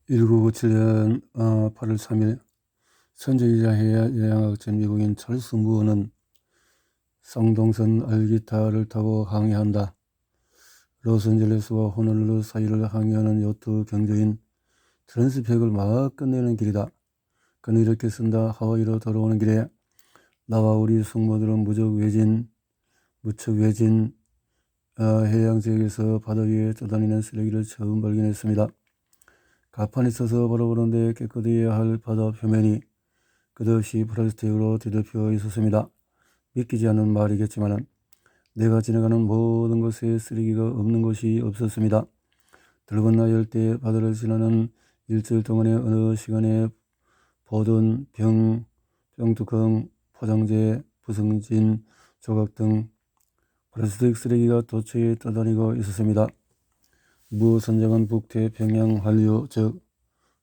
1997년 8월 3일 선조이자 해양학 전 미국인 찰스 무어는 쌍동선 알기타를 타고 항해한다. 로스앤젤레스와 호놀룰루 사이를 항해하는 요트 경주인 트랜스팩을 막 끝내는 길이다. 그는 이렇게 쓴다. 하와이로 돌아오는 길에 나와 우리 숙모들은 무척 외진 해양 지역에서 바다 위에 떠다니는 쓰레기를 처음 발견했습니다. 가판이 서서 바라보는데 깨끗해야 할 바다 표면이 끝없이 플라스틱으로 뒤덮여 있었습니다. 믿기지 않는 말이겠지만 내가 지나가는 모든 곳에 쓰레기가 없는 곳이 없었습니다. 들건나 열대 바다를 지나는 일주일 동안의 어느 시간에 보던 병뚜껑, 포장재, 부서진 조각 등 플라스틱 쓰레기가 도처에 떠다니고 있었습니다. 무 선장은 북태평양 한류, 즉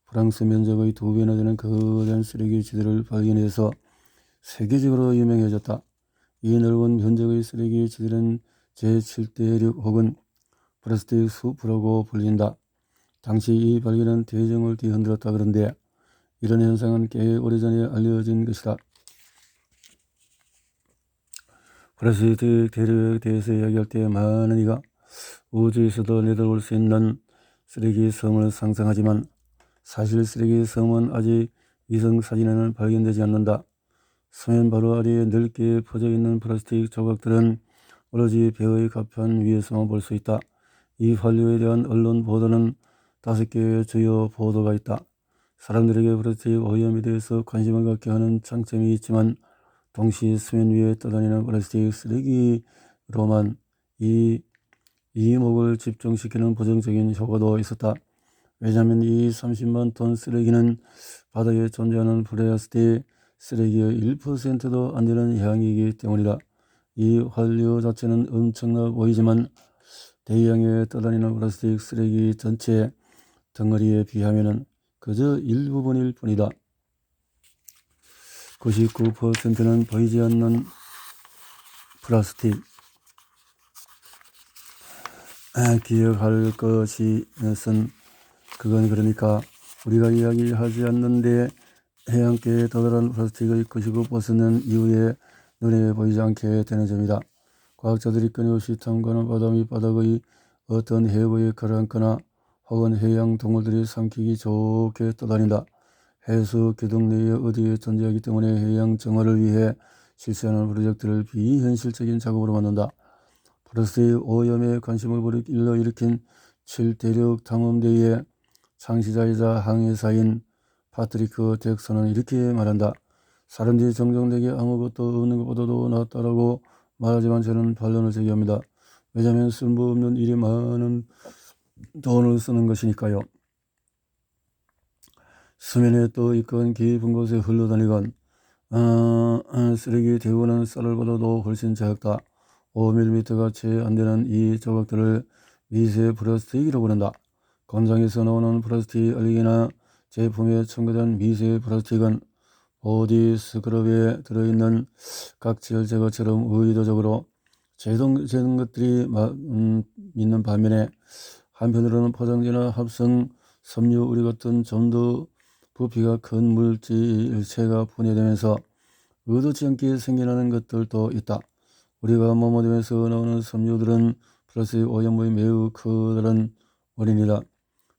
프랑스 면적의 2배나 되는 거대한 쓰레기지대를 발견해서 세계적으로 유명해졌다. 이 넓은 면적의 쓰레기지대는 제7대륙 혹은 플라스틱 숲이라고 불린다. 당시 이 발견은 대중을 뒤흔들었다. 그런데 이런 현상은 꽤 오래전에 알려진 것이다. 플라스틱 대륙에 대해서 이야기할 때 많은 이가 우주에서도 내려올 수 있는 쓰레기 섬을 상상하지만 사실 쓰레기 섬은 아직 위성 사진에는 발견되지 않는다. 서면 바로 아래에 넓게 퍼져 있는 플라스틱 조각들은 오로지 배의 가판 위에서만 볼 수 있다. 이 환류에 대한 언론 보도는 5개의 주요 보도가 있다. 사람들에게 플라스틱 오염에 대해서 관심을 갖게 하는 장점이 있지만 동시에 수면 위에 떠다니는 플라스틱 쓰레기로만 이 이목을 집중시키는 부정적인 효과도 있었다. 왜냐하면 이 30만 톤 쓰레기는 바다에 존재하는 플라스틱 쓰레기의 1%도 안 되는 양이기 때문이다. 이 환류 자체는 엄청나 보이지만 대양에 떠다니는 플라스틱 쓰레기 전체 덩어리에 비하면 그저 일부분일 뿐이다. 99%는 보이지 않는 플라스틱. 기억할 것은 그건 그러니까 우리가 이야기하지 않는데 해안가에 도달한 플라스틱의 99%는 이후에 눈에 보이지 않게 되는 점이다. 과학자들이 끊임없이 탐구하는 바다 밑바닥의 어떤 해부에 가라앉거나 혹은 해양 동물들이 삼키기 좋게 떠다닌다. 해수 기둥 내에 어디에 존재하기 때문에 해양 정화를 위해 실시하는 프로젝트를 비현실적인 작업으로 만든다. 플라스틱 오염에 관심을 일으킨 7대륙 탐험대회의 창시자이자 항해사인 파트리크 잭슨은 이렇게 말한다. 사람들이 종종 내게 아무것도 없는 것보다도 낫다라고 말하지만 저는 반론을 제기합니다. 왜냐하면 쓸모없는 일이 많은 돈을 쓰는 것이니까요. 수면에 떠 있건 깊은 곳에 흘러다니건 쓰레기 대부분은 쌀알보다도 훨씬 작다. 5mm가 채 안되는 이 조각들을 미세 플라스틱이라고 부른다. 공장에서 나오는 플라스틱 알갱이나 제품에 첨가된 미세 플라스틱은 보디 스크럽에 들어있는 각질 제거처럼 의도적으로 제거된 것들이 있는 반면에 한편으로는 포장재나 합성 섬유, 우리 같은 좀 더 부피가 큰 물질체가 분해되면서 의도치 않게 생겨나는 것들도 있다. 우리가 몸어둠에서 나오는 섬유들은 플라스틱 오염의 매우 커다란 원인이다.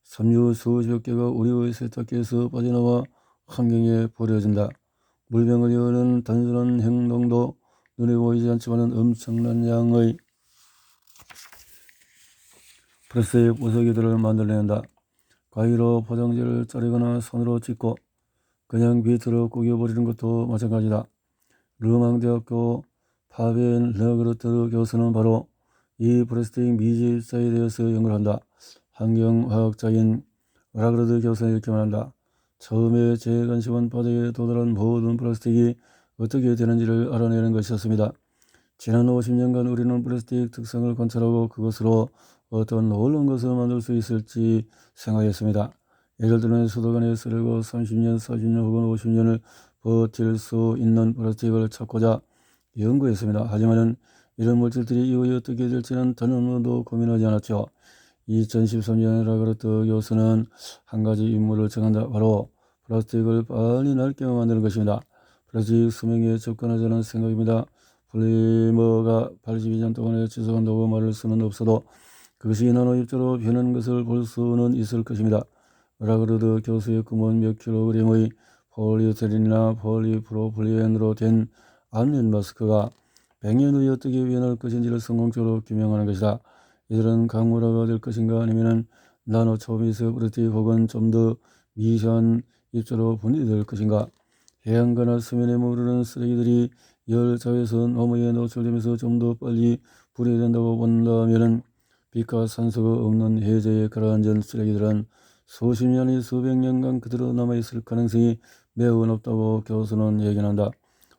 섬유 수십여 개가 우리의 세탁기에서 빠져나와 환경에 버려진다. 물병을 여는 단순한 행동도 눈에 보이지 않지만 엄청난 양의 플라스틱 부서기들을 만들어낸다. 가위로 포장재를 자르거나 손으로 찢고 그냥 비트로 구겨버리는 것도 마찬가지다. 르망대학교 파벤 르그르트 교수는 바로 이 플라스틱 미집사에 대해서 연구를 한다. 환경화학자인 라그르드 교수는 이렇게 말한다. 처음에 제 관심은 바다에 도달한 모든 플라스틱이 어떻게 되는지를 알아내는 것이었습니다. 지난 50년간 우리는 플라스틱 특성을 관찰하고 그것으로 어떤 놀라운 것을 만들 수 있을지 생각했습니다. 예를 들면 수도관에 쓰려고 30년, 40년 혹은 50년을 버틸 수 있는 플라스틱을 찾고자 연구했습니다. 하지만 이런 물질들이 이후에 어떻게 될지는 단 한 번도 고민하지 않았죠. 2013년에 라가르트 교수는 한 가지 임무를 정한다. 바로 플라스틱을 빨리 낡게 만드는 것입니다. 플라스틱 수명에 접근하자는 생각입니다. 폴리머가 82년 동안에 지속한다고 말할 수는 없어도 그것이 나노 입자로 변하는 것을 볼 수는 있을 것입니다. 라가르트 교수의 꿈은 몇 킬로그램의 폴리에스테린이나 폴리프로필렌으로 된 안면 마스크가 100년 후에 어떻게 변할 것인지를 성공적으로 규명하는 것이다. 이들은 강물화가 될 것인가 아니면 나노 초미세 플라스틱 혹은 좀 더 미세한 입자로 분리될 것인가. 해안가나 서면에 머무르는 쓰레기들이 열 자외선 너머에 노출되면서 좀 더 빨리 분해된다고 본다면 빛과 산소가 없는 해저에 가라앉은 쓰레기들은 수십 년이 수백 년간 그대로 남아있을 가능성이 매우 높다고 교수는 예견한다.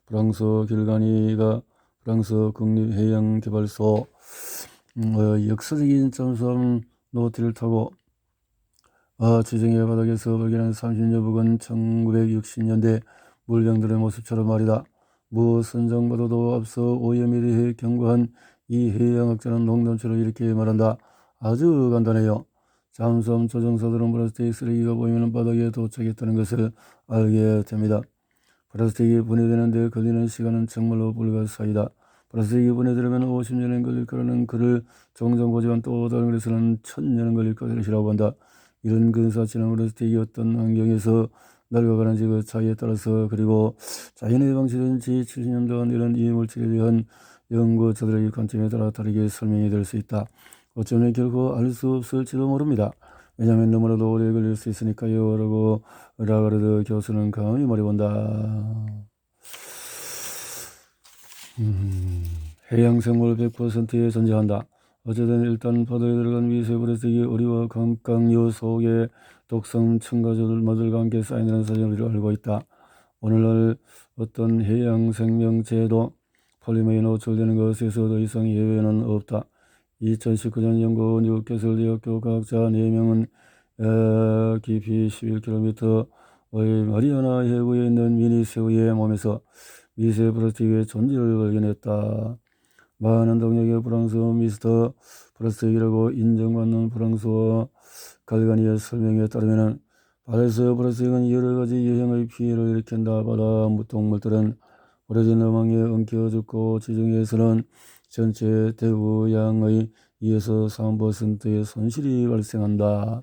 프랑스 길가니가 프랑스 국립해양개발소 역사적인 잠수함 노티를 타고 지중해 바닥에서 발견한 30여 부근 1960년대 물병들의 모습처럼 말이다. 선정보다도 앞서 오염에 대해 경고한 이 해양학자는 농담처럼 이렇게 말한다. 아주 간단해요. 잠수함 조종사들은 플라스틱 쓰레기가 보이면 바닥에 도착했다는 것을 알게 됩니다. 플라스틱이 분해되는 데 걸리는 시간은 정말로 불가사의다. 플라스틱이 분해되려면 50년은 걸릴 거라는 글을 종종 보지만 또 다른 글에서는 1000년은 걸릴 것이라고 한다. 이런 근사치는 플라스틱이 어떤 환경에서 낡아가는지 그 차이에 따라서 그리고 자연에 방치된 지 70년 동안 이런 이 물질에 대한 연구자들의 관점에 따라 다르게 설명이 될 수 있다. 어쩌면 결코 알 수 없을지도 모릅니다. 왜냐하면 너무나도 오래 걸릴 수 있으니까요. 라고 라가르트 교수는 감히 말해본다. 해양생물 100%에 존재한다. 어쨌든 일단 바다에 들어간 미세 플라스틱이 우리와 강강류 속에 독성 첨가물들과 함께 쌓이는 사실을 우리가 알고 있다. 오늘날 어떤 해양 생명체도 폴리머에 노출되는 것에서 더 이상 예외는 없다. 2019년 영국 뉴캐슬 대학교 과학자 4명은 깊이 11km의 마리아나 해구에 있는 미니 새우의 몸에서 미세 플라스틱의 존재를 발견했다. 많은 동력의 프랑스 미스터 플라스틱이라고 인정받는 프랑스와 갈가니의 설명에 따르면 바다에서 플라스틱은 여러가지 유형의 피해를 일으킨다. 바다 동물들은 오래된 어망에 엉켜 죽고 지중해에서는 전체 대부양의 2에서 3%의 손실이 발생한다.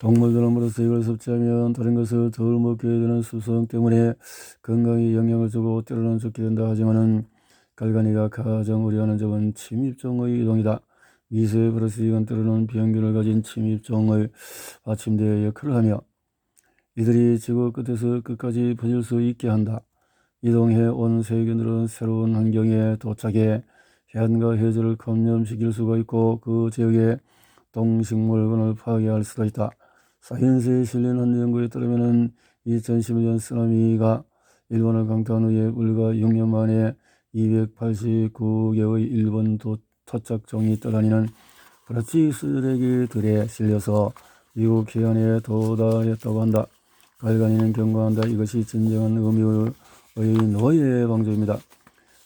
동물들은 플라스틱을 섭취하면 다른 것을 덜 먹게 되는 습성 때문에 건강에 영향을 주고 때로는 죽게 된다. 하지만은 갈가니가 가장 우려하는 점은 침입종의 이동이다. 미세 플라스틱은 때로는 병균을 가진 침입종의 받침대 역할을 하며 이들이 지구 끝에서 끝까지 퍼질 수 있게 한다. 이동해 온 세균들은 새로운 환경에 도착해 해안과 해저를 감염시킬 수가 있고 그 지역의 동식물군을 파괴할 수도 있다. 사이언스에 실린 한 연구에 따르면 2015년 쓰나미가 일본을 강타한 후에 불과 6년 만에 289개의 일본 토착종이 떠다니는 플라스틱 쓰레기들에 실려서 미국 해안에 도달했다고 한다. 갈가니는 경고한다. 이것이 진정한 의미의 노예 방조입니다.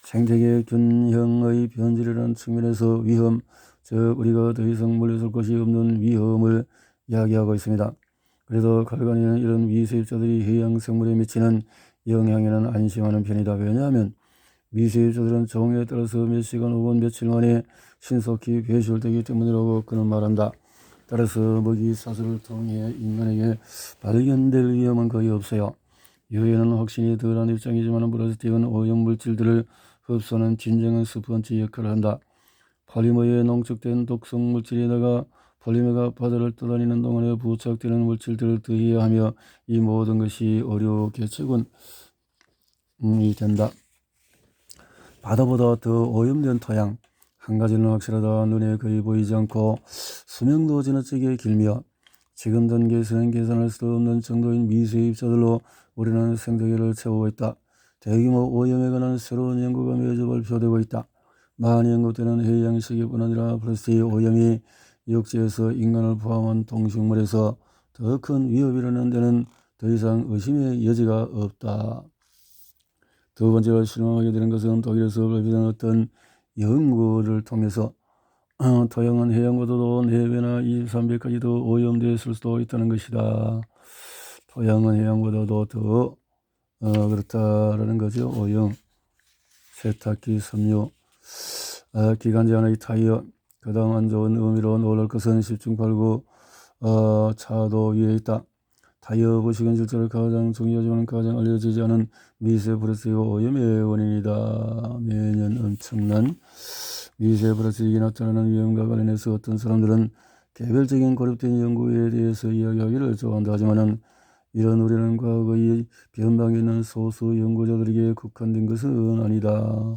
생태계 균형의 변질이라는 측면에서 위험, 즉 우리가 더 이상 물러설 곳이 없는 위험을 이야기하고 있습니다. 그래도 갈가니는 이런 미세입자들이 해양 생물에 미치는 영향에는 안심하는 편이다. 왜냐하면 미세입자들은 종에 따라서 몇 시간 혹은 며칠 만에 신속히 배출되기 때문이라고 그는 말한다. 따라서 먹이 사슬을 통해 인간에게 발견될 위험은 거의 없어요. 유해는 확신이 덜한 입장이지만 플라스틱은 오염물질들을 흡수하는 진정한 스펀지 역할을 한다. 폴리머에 농축된 독성 물질에다가 폴리머가 바다를 떠다니는 동안에 부착되는 물질들을 더해하며 이 모든 것이 어류 개체군이 된다. 바다보다 더 오염된 토양. 한 가지는 확실하다. 눈에 거의 보이지 않고 수명도 지나치게 길며 지금 단계에서는 계산할 수 없는 정도인 미세입자들로 우리는 생태계를 채우고 있다. 대규모 오염에 관한 새로운 연구가 매주 발표되고 있다. 많이 언급되는 해양세계뿐 아니라 플라스틱 오염이 육지에서 인간을 포함한 동식물에서 더 큰 위협이라는 데는 더 이상 의심의 여지가 없다. 두 번째로 실망하게 되는 것은 독일에서 발표된 어떤 연구를 통해서 토양은 해양보다도 4배나 23배까지도 오염되었을 수도 있다는 것이다. 토양은 해양보다도 더 그렇다라는 거죠. 오염, 세탁기, 섬유, 기관지 하나의 타이어. 그 다음 안 좋은 의미로 놀랄 것은 10중 8구 차도 위에 있다. 타이어 부식은 실제로 가장 중요하지만 가장 알려지지 않은 미세 플라스틱 오염의 원인이다. 매년 엄청난 미세 플라스틱이 나타나는 위험과 관련해서 어떤 사람들은 개별적인 고립된 연구에 대해서 이야기하기를 좋아한다. 하지만 이런 우려는 과거의 변방에 있는 소수 연구자들에게 국한된 것은 아니다.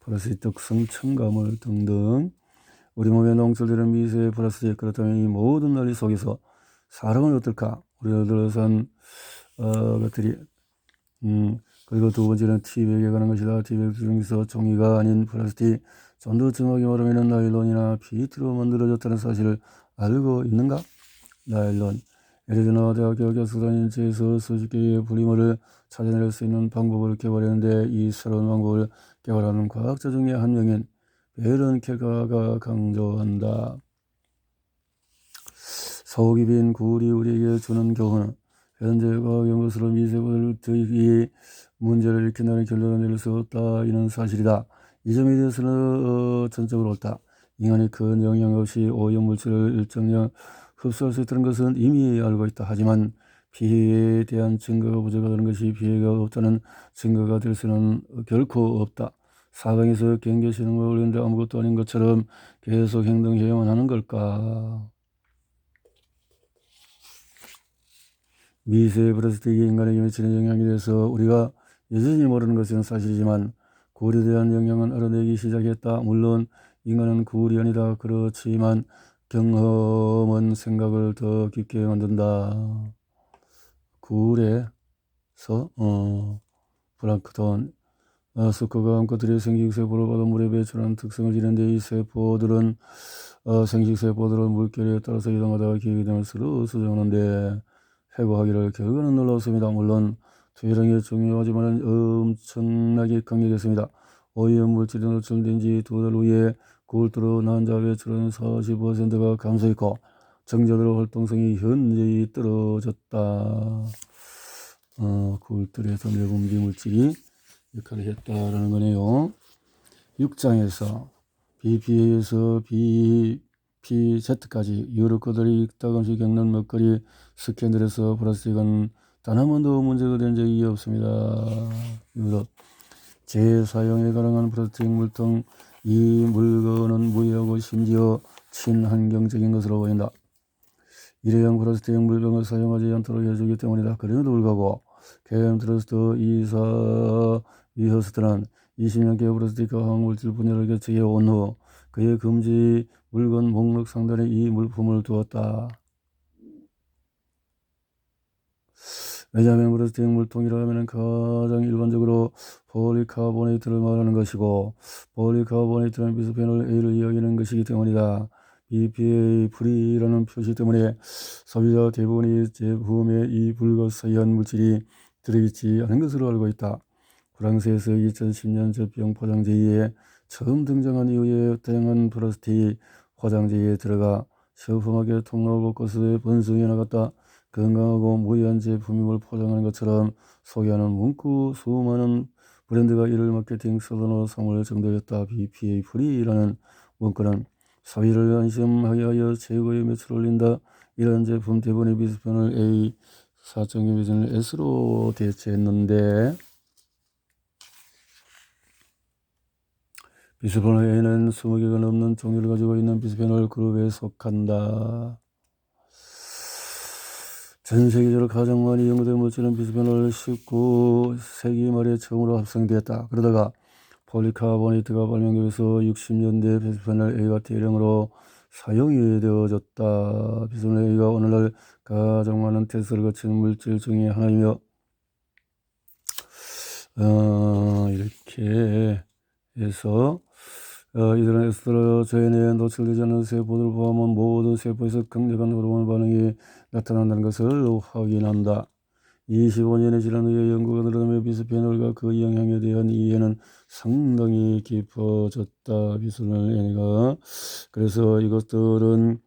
플라스틱 특성, 첨가물 등등 우리 몸에 농출되는 미세 플라스틱, 그렇다면 이 모든 논리 속에서 사람은 어떨까? 우리가 들어선 것들이 그리고 두 번째는 티백에 관한 것이다. 티백 중에서 종이가 아닌 플라스틱, 좀 더 정확히 말하면 나일론이나 PET로 만들어졌다는 사실을 알고 있는가? 나일론, 애리조나 대학교 교수단체에서 수십 개의 포리머를 찾아낼 수 있는 방법을 개발했는데 이 새로운 방법을 개발하는 과학자 중에 한 명인 베런 케가가 강조한다. 속이 빈 굴이 우리에게 주는 교훈은 현재 과학 연구소로 미세먼지 문제를 일으킨다는 결론을 내릴 수 없다. 이는 사실이다. 이 점에 대해서는 전적으로 옳다. 인간이 큰 영향 없이 오염물질을 일정량 흡수할 수 있다는 것은 이미 알고 있다. 하지만 피해에 대한 증거가 부족하다는 것이 피해가 없다는 증거가 될 수는 결코 없다. 사방에서 경계신호가 울리는데 아무것도 아닌 것처럼 계속 행동해야만 하는 걸까? 미세 플라스틱이 인간에게 미치는 영향에 대해서 우리가 여전히 모르는 것은 사실이지만 굴에 대한 영향은 알아내기 시작했다. 물론 인간은 굴이 아니다. 그렇지만 경험은 생각을 더 깊게 만든다. 굴에서 플랑크톤, 수컷과 암컷들이 생식세포를 받아 물에 배출하는 특성을 지니는데 이 세포들은 생식세포들은 물결에 따라서 이동하다가 기억이 되면 서로 수정하는데 해고하기를 결과는 놀라웠습니다. 물론 투여량이 중요하지만 엄청나게 강력했습니다. 오염물질이 노출된 지 2달 후에 굴들의 난자 배출은 40%가 감소했고 정자들의 활동성이 현저히 떨어졌다. 굴들에서 내분비 물질이 역할을 했다라는 거네요. 6장에서 BPA에서 BPZ까지 여러 것들이 가끔씩 겪는 먹거리 스캔들에서 플라스틱은 단 한 번도 문제가 된 적이 없습니다. 이것도 재사용에 가능한 플라스틱 물통, 이 물건은 무해하고 심지어 친환경적인 것으로 보인다. 일회용 플라스틱 물병을 사용하지 않도록 해주기 때문이다. 그럼에도 불구하고 캠트러스트 위허스트는 20년째 플라스틱과 화학물질 분야를 개척해 온 후 그의 금지 물건 목록 상단에 이 물품을 두었다. 왜냐하면 플라스틱 물통이라면 가장 일반적으로 폴리카보네이트를 말하는 것이고 폴리카보네이트는 비스페놀 A를 이야기하는 것이기 때문이다. BPA 프리라는 표시 때문에 소비자 대부분이 제품에 이 불가사의한 물질이 들어있지 않은 것으로 알고 있다. 프랑스에서 2010년 젖병 포장재에 처음 등장한 이후에 다양한 플라스틱 포장재에 들어가 셔프하게 통로 곳곳에 번성해 나갔다. 건강하고 무해한 제품임을 포장하는 것처럼 소개하는 문구, 수많은 브랜드가 이를 마케팅 슬로건으로 삼을 정도였다. BPA 프리라는 문구는 소비를 안심하게 하여 최고의 매출을 올린다. 이런 제품 대부분의 비스페놀 A 4.2 비스페놀 S로 대체했는데 비스페놀 A는 20개가 넘는 종류를 가지고 있는 비스페놀 그룹에 속한다. 전 세계적으로 가장 많이 연구된 물질은 비스페놀 19세기 말에 처음으로 합성되었다. 그러다가 폴리카보네이트가 발명되면서 60년대 비스페놀 A가 대량으로 사용이 되어졌다. 비스페놀 A가 오늘날 가장 많은 테스트를 거친 물질 중에 하나이며 이렇게 해서 이들은 에스트로겐에 노출되지 않은 세포들을 포함한 모든 세포에서 강력한 호르몬 반응이 나타난다는 것을 확인한다. 25년의 지난 후에 연구가 늘어나며 비스페놀과 그 영향에 대한 이해는 상당히 깊어졌다. 비스페놀 A가. 그래서 이것들은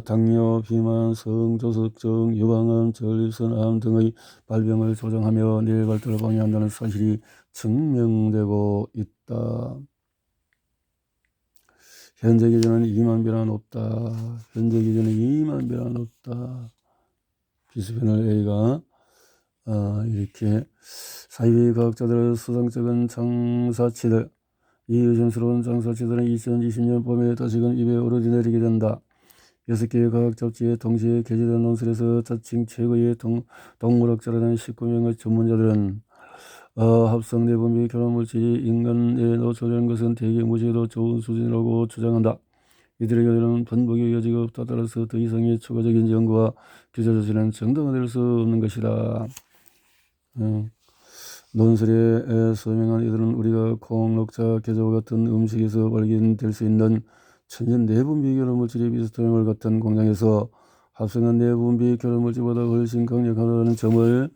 당뇨, 비만, 성조석증, 유방암, 전립선암 등의 발병을 조장하며 뇌 발달을 방해한다는 사실이 증명되고 있다. 현재 기준은 2만 배나 높다. 현재 기준은 2만 배나 높다. 비스페놀 A가 이렇게 사이비 과학자들 수상적인 장사치들, 이 의심스러운 장사치들은 2020년 봄에 다시금 입에 오르내리게 된다. 6개의 과학 잡지에 동시에 게재된 논술에서 자칭 최고의 동물학자라는 19명의 전문자들은 합성 내분비 결합물질이 인간에 노출되는 것은 대개 무시해도 좋은 수준이라고 주장한다. 이들의 견해는 번복의 여지가 없다. 따라서 더 이상의 추가적인 연구와 규제 조치는 정당화될 수 없는 것이다. 논술에 서명한 이들은 우리가 콩, 녹차, 겨자와 같은 음식에서 발견될 수 있는 천연 내분비 결합물질이 비스페놀 같은 공장에서 합성한 내분비 결합물질보다 훨씬 강력하다는 점을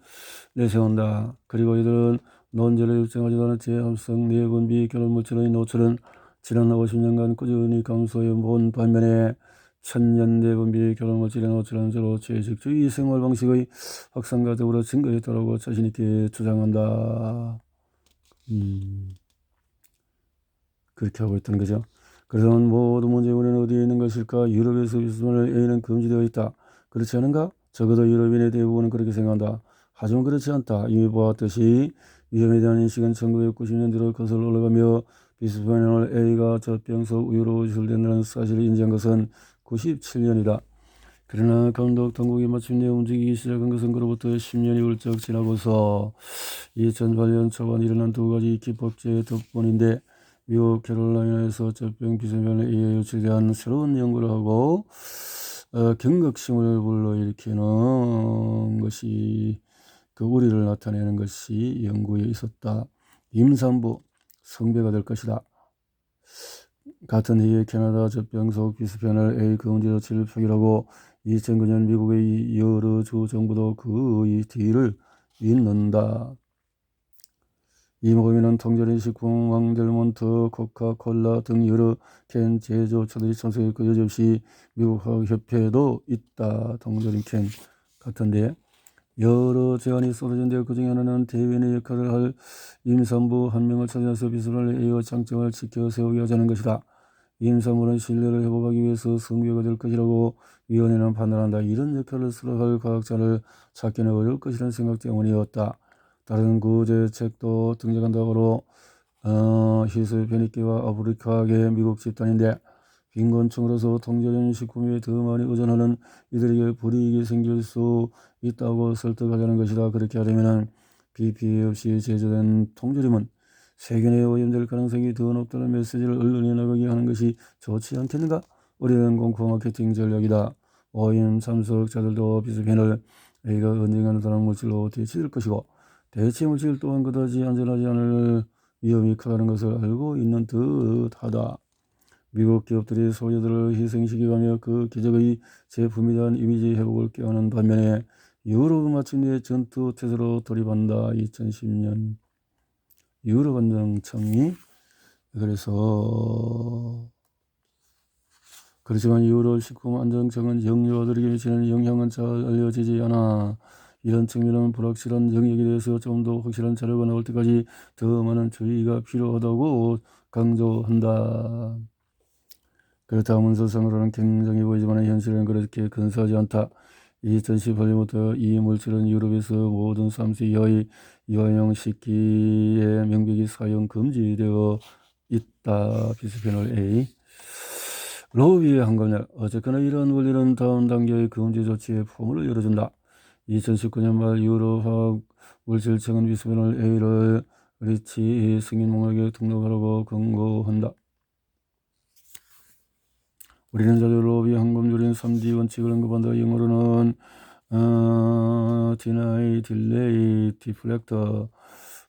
내세운다. 그리고 이들은 논제를 입증하지도 않은 재합성 내분비 결합물질의 노출은 지난 50년간 꾸준히 감소해 본 반면에 천연 내분비 결합물질의 노출은 주로 채식주의 생활 방식의 확산과 더불어 증가했다고 자신있게 주장한다. 그렇게 하고 있다는 거죠. 그래서 모든 문제의 원인은 어디에 있는 것일까? 유럽에서 비스페놀 A는 금지되어 있다. 그렇지 않은가? 적어도 유럽인의 대부분은 그렇게 생각한다. 하지만 그렇지 않다. 이미 보았듯이 위험에 대한 인식은 1990년대로 거슬러 올라가며 비스페놀 A가 젖병 속 우유로 유출된다는 사실을 인지한 것은 97년이다. 그러나 감독 당국이 마침내 움직이기 시작한 것은 그로부터 10년이 훌쩍 지나고서 2008년 초반 일어난 두 가지 기폭제 덕분인데, 미국 캐롤라이나에서 젖병 비스페놀 A의 유출에 대한 새로운 연구를 하고 경각심을 불러일으키는 것이, 그 우리를 나타내는 것이 연구에 있었다. 임산부 성배가 될 것이다. 같은 해에 캐나다 젖병 속 비스페놀 A 금지 조치를 표기하고 2009년 미국의 여러 주 정부도 그의 뒤를 잇는다. 이 모임에는 통조림 식품, 왕델몬트, 코카콜라 등 여러 캔 제조업체들이 참석했고 여지없이 미국 화학협회도 있다. 통조림 캔 같은데 여러 제안이 쏟아진데 그중에 하나는 대변의 역할을 할 임산부 한 명을 찾아서 비스페놀 A의 장점을 지켜 세우게 하자는 것이다. 임산부는 신뢰를 회복하기 위해서 성교가 될 것이라고 위원회는 판단한다. 이런 역할을 수락할 과학자를 찾기는 어려울 것이라는 생각 때문이었다. 다른 구제책도 등장한다고 히스패닉계와 아프리카계 미국 집단인데 빈곤층으로서 통조림 식품에 더 많이 의존하는 이들에게 불이익이 생길 수 있다고 설득하자는 것이다. 그렇게 하려면 BPA 없이 제조된 통조림은 세균에 오염될 가능성이 더 높다는 메시지를 언론에 나가게 하는 것이 좋지 않겠는가? 오래된 공포 마케팅 전략이다. 오염 참석자들도 비스페놀 A가 언젠가는 다른 물질로 대체될 것이고 대체 물질 또한 그다지 안전하지 않을 위험이 크다는 것을 알고 있는 듯하다. 미국 기업들이 소유들을 희생시켜가며 그 기적의 제품에 대한 이미지 회복을 꾀하는 반면에 유럽은 마침내 전투 태세로 돌입한다. 2010년 유럽 안정청이 그렇지만 유럽 식품 안정청은 영유아들에게 미치는 영향은 잘 알려지지 않아. 이런 측면은 불확실한 영역에 대해서 좀 더 확실한 자료가 나올 때까지 더 많은 주의가 필요하다고 강조한다. 그렇다면서상으로는 굉장히 보이지만 현실은 그렇게 근사하지 않다. 2018년부터 이 물질은 유럽에서 모든 3세 이하의 유아용 식기에 명백히 사용 금지되어 있다. 비스페놀 A. 로비의 한글날. 어쨌거나 이러한 원리는 다음 단계의 금지 조치의 포문을 열어준다. 2019년 말 유럽 화학물질청은 비스페놀 A를 리치 승인 목록에 등록하라고 권고한다. 우리는 자주 로비 항금률인 3D 원칙을 언급한다. 영어로는 deny, delay, deflect,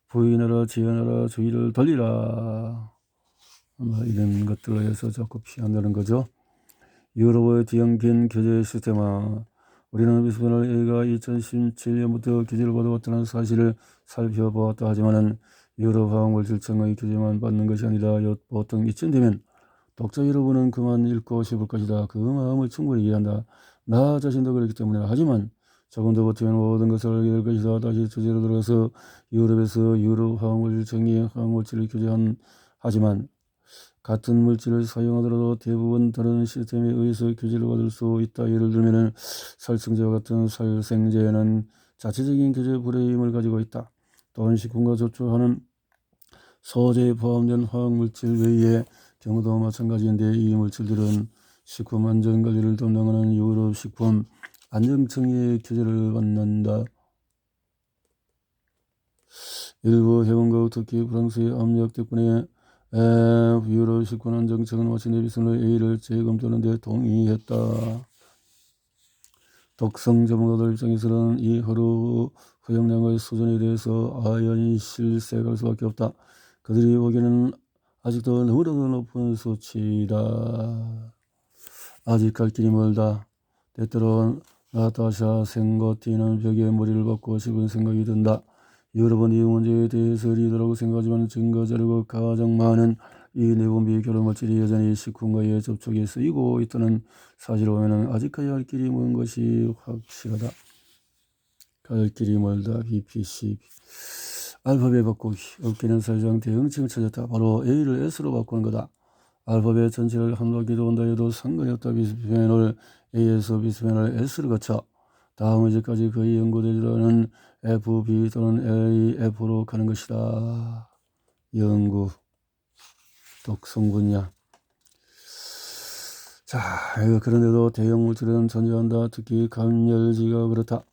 부인하라, 지연하라, 주의를 돌리라. 이런 것들로 해서 자꾸 피한다는 거죠. 유럽의 뒤엉킨 규제 시스템화. 우리는 비스페놀 A가 2017년부터 규제를 받아왔다는 사실을 살펴보았다 하지만은 유럽 화학물질청의 규제만 받는 것이 아니다. 보통 이쯤 되면 독자 여러분은 그만 읽고 싶을 것이다. 그 마음을 충분히 이해한다. 나 자신도 그렇기 때문에. 하지만 조금 더 버티면 모든 것을 알게 될 것이다. 다시 주제로 들어가서 유럽에서 유럽 화학물질청이 화학물질을 하지만 같은 물질을 사용하더라도 대부분 다른 시스템에 의해서 규제를 받을 수 있다. 예를 들면 살충제와 같은 살생제는 자체적인 규제 프레임을 가지고 있다. 또한 식품과 접촉하는 소재에 포함된 화학물질 외의 경우도 마찬가지인데 이 물질들은 식품 안전관리를 담당하는 유럽 식품 안전청의 규제를 받는다. 일부 회원국 특히 프랑스의 압력 덕분에 유럽 식품 안전청은 마침내 비스페놀 A를 재검토하는 데 동의했다. 독성 전문가들 입장에서는 이 하루 허용량의 수준에 대해서 아연실색할 수밖에 없다. 그들이 보기에는 아직도 너무나도 높은 수치다. 아직 갈 길이 멀다. 때때로 나타샤 생고티는 벽에 머리를 박고 싶은 생각이 든다. 여러분 이 문제에 대해서 리더라고 생각하지만 증거 자료가 가장 많은 이 내분비 결혼 물질이 여전히 식품과의 접촉에 쓰이고 있다는 사실을 보면 아직 가야 할 길이 먼 것이 확실하다. 갈 길이 멀다. BPC 알파벳 바꾸기. 업계는 사실상 대응책을 찾았다. 바로 A를 S로 바꾸는 거다. 알파벳 전체를 한 바퀴 돈다 해도 상관이 없다. 비스페놀 A에서 비스페놀 S를 거쳐 다음 이제까지 거의 연구되지 않은 FB 또는 AF로 가는 것이다. 연구 독성 분야. 자, 그런데도 대형 물질은 존재한다. 특히 감열지가 그렇다.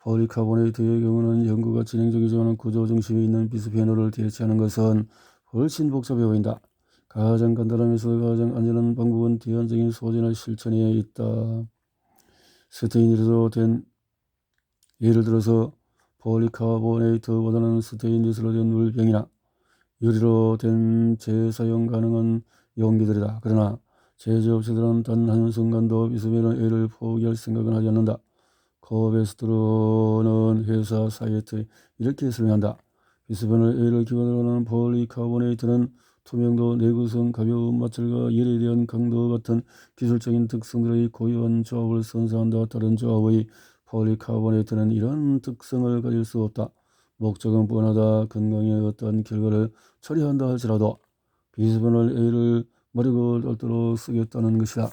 폴리카보네이트의 경우는 연구가 진행 중이지만 구조 중심에 있는 비스페놀을 대체하는 것은 훨씬 복잡해 보인다. 가장 간단하면서 가장 안전한 방법은 대안적인 소재나 실천에 있다. 스테인리스로 된 예를 들어서 폴리카보네이트보다는 스테인리스로 된 물병이나 유리로 된 재사용 가능한 용기들이다. 그러나 제조업체들은 단 한순간도 비스페놀 A를 포기할 생각은 하지 않는다. 코베스트로는 회사 사이트에 이렇게 설명한다. 비스페놀 A를 기반으로 하는 폴리카보네이트는 투명도, 내구성, 가벼움, 마찰과 열에 대한 강도 같은 기술적인 특성들의 고유한 조합을 선사한다. 다른 조합의 폴리카보네이트는 이런 특성을 가질 수 없다. 목적은 뻔하다. 건강에 어떠한 결과를 초래한다 할지라도 비스페놀 A를 머리고 똘똘 쓰겠다는 것이다.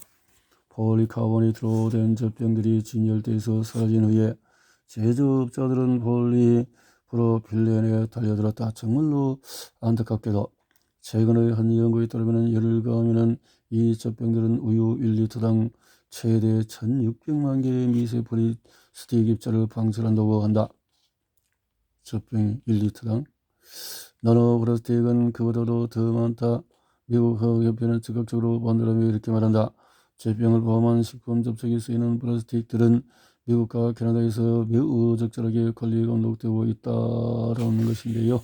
폴리카보네이트로 된 젖병들이 진열돼서 사라진 후에 제조업자들은 폴리프로필렌에 달려들었다. 정말로 안타깝게도 최근의 한 연구에 따르면 열을 가하면 이 젖병들은 우유 1리터당 최대 1600만 개의 미세 플라스틱 입자를 방출한다고 한다. 젖병 1리터당. 나노플라스틱은 그보다도 더 많다. 미국 화학협회는 즉각적으로 반대하며 이렇게 말한다. 젖병을 포함한 식품 접촉에 쓰이는 플라스틱들은 미국과 캐나다에서 매우 적절하게 관리 감독되고 있다는 것인데요.